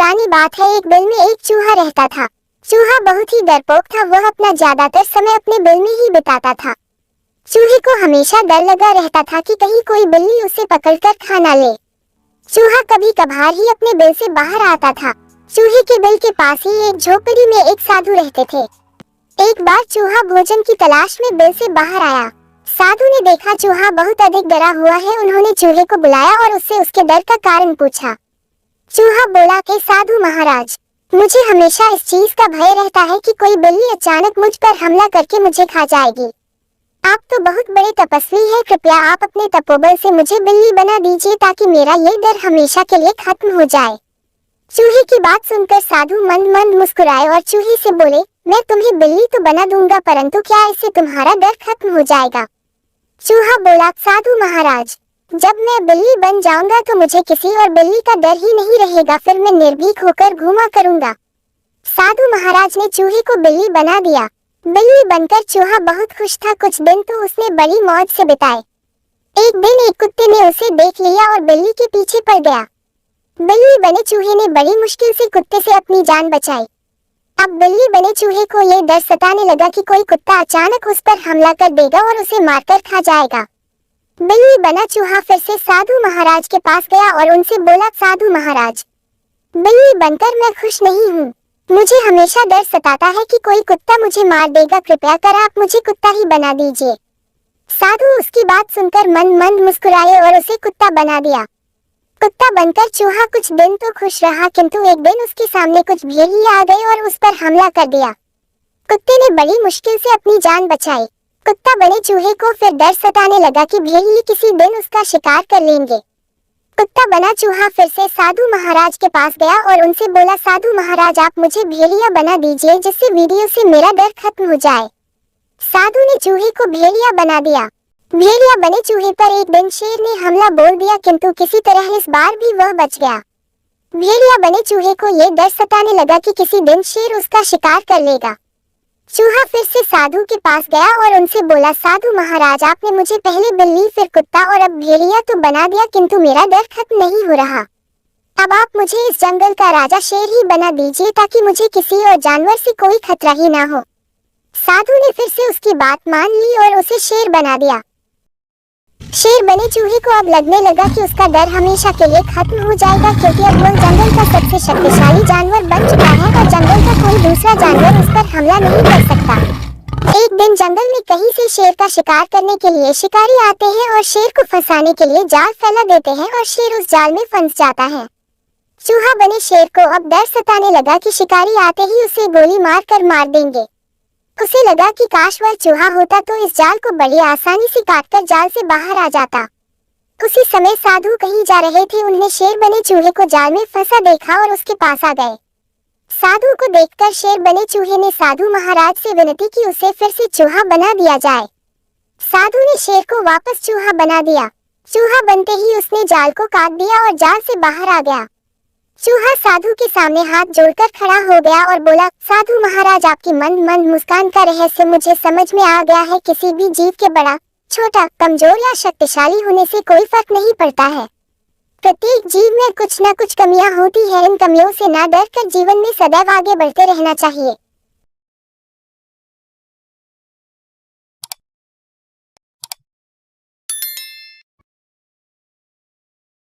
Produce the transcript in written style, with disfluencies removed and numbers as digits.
पुरानी बात है, एक बिल में एक चूहा रहता था। चूहा बहुत ही डरपोक था। वह अपना ज्यादातर समय अपने बिल में ही बिताता था। चूहे को हमेशा डर लगा रहता था कि कहीं कोई बिल्ली उसे पकड़कर खा ना ले। चूहा कभी कभार ही अपने बिल से बाहर आता था। चूहे के बिल के पास ही एक झोपड़ी में एक साधु रहते थे। एक बार चूहा भोजन की तलाश में बिल से बाहर आया। साधु ने देखा चूहा बहुत अधिक डरा हुआ है। उन्होंने चूहे को बुलाया और उससे उसके डर का कारण पूछा। चूहा बोला कि साधु महाराज, मुझे हमेशा इस चीज का भय रहता है कि कोई बिल्ली अचानक मुझ पर हमला करके मुझे खा जाएगी। आप तो बहुत बड़े तपस्वी हैं, कृपया आप अपने तपोबल से मुझे बिल्ली बना दीजिए ताकि मेरा ये डर हमेशा के लिए खत्म हो जाए। चूहे की बात सुनकर साधु मंद मंद मुस्कुराए और चूहे से बोले, मैं तुम्हें बिल्ली तो बना दूंगा, परंतु क्या इससे तुम्हारा डर खत्म हो जाएगा? चूहा बोला, साधु महाराज, जब मैं बिल्ली बन जाऊंगा तो मुझे किसी और बिल्ली का डर ही नहीं रहेगा, फिर मैं निर्भीक होकर घूमा करूंगा। साधु महाराज ने चूहे को बिल्ली बना दिया। बिल्ली बनकर चूहा बहुत खुश था। कुछ दिन तो उसने बड़ी मौज से बिताए। एक दिन एक कुत्ते ने उसे देख लिया और बिल्ली के पीछे पड़ गया। बिल्ली बने चूहे ने बड़ी मुश्किल से कुत्ते से अपनी जान बचाई। अब बिल्ली बने चूहे को ये डर सताने लगा कि कोई कुत्ता अचानक उस पर हमला कर देगा और उसे मारकर खा जाएगा। बिल्ली बना चूहा फिर से साधु महाराज के पास गया और उनसे बोला, साधु महाराज, बिल्ली बनकर मैं खुश नहीं हूँ। मुझे हमेशा डर सताता है कि कोई कुत्ता मुझे मार देगा, कृपया कर आप मुझे कुत्ता ही बना दीजिए। साधु उसकी बात सुनकर मंद मंद मुस्कुराए और उसे कुत्ता बना दिया। कुत्ता बनकर चूहा कुछ दिन तो खुश रहा, किंतु एक दिन उसके सामने कुछ भेड़िए आ गए और उस पर हमला कर दिया। कुत्ते ने बड़ी मुश्किल से अपनी जान बचाई। कुत्ता बने चूहे को फिर डर सताने लगा कि भेड़िए किसी दिन उसका शिकार कर लेंगे। कुत्ता बना चूहा फिर से साधु महाराज के पास गया और उनसे बोला, साधु महाराज, आप मुझे भेड़िया बना दीजिए जिससे वीडियो से मेरा डर खत्म हो जाए। साधु ने चूहे को भेड़िया बना दिया। भेड़िया बने चूहे पर एक दिन शेर ने हमला बोल दिया, किंतु किसी तरह इस बार भी वह बच गया। भेड़िया बने चूहे को ये डर सताने लगा कि किसी दिन शेर उसका शिकार कर लेगा। चूहा फिर से साधु के पास गया और उनसे बोला, साधु महाराज, आपने मुझे पहले बिल्ली फिर कुत्ता और अब भेड़िया तो बना दिया, किंतु मेरा डर खत्म नहीं हो रहा। अब आप मुझे इस जंगल का राजा शेर ही बना दीजिए ताकि मुझे किसी और जानवर से कोई खतरा ही ना हो। साधु ने फिर से उसकी बात मान ली और उसे शेर बना दिया। शेर बने चूहे को अब लगने लगा कि उसका डर हमेशा के लिए खत्म हो जाएगा, क्योंकि अब वह जंगल का सबसे शक्तिशाली जानवर बन चुका है और जंगल का कोई दूसरा जानवर उस पर हमला नहीं कर सकता। एक दिन जंगल में कहीं से शेर का शिकार करने के लिए शिकारी आते हैं और शेर को फंसाने के लिए जाल फैला देते हैं और शेर उस जाल में फंस जाता है। चूहा बने शेर को अब डर सताने लगा कि शिकारी आते ही उसे गोली मार कर मार देंगे। उसे लगा कि काश वह चूहा होता तो इस जाल को बड़ी आसानी से काटकर जाल से बाहर आ जाता। उसी समय साधु कहीं जा रहे थे। उन्हें शेर बने चूहे को जाल में फंसा देखा और उसके पास आ गए। साधु को देखकर शेर बने चूहे ने साधु महाराज से विनती की उसे फिर से चूहा बना दिया जाए। साधु ने शेर को वापस चूहा बना दिया। चूहा बनते ही उसने जाल को काट दिया और जाल से बाहर आ गया। चूहा साधु के सामने हाथ जोड़कर खड़ा हो गया और बोला, साधु महाराज, आपकी मंद मंद मुस्कान का रहस्य मुझे समझ में आ गया है। किसी भी जीव के बड़ा, छोटा, कमजोर या शक्तिशाली होने से कोई फर्क नहीं पड़ता है। प्रत्येक जीव में कुछ न कुछ कमियां होती है। इन कमियों से ना डर कर जीवन में सदैव आगे बढ़ते रहना चाहिए।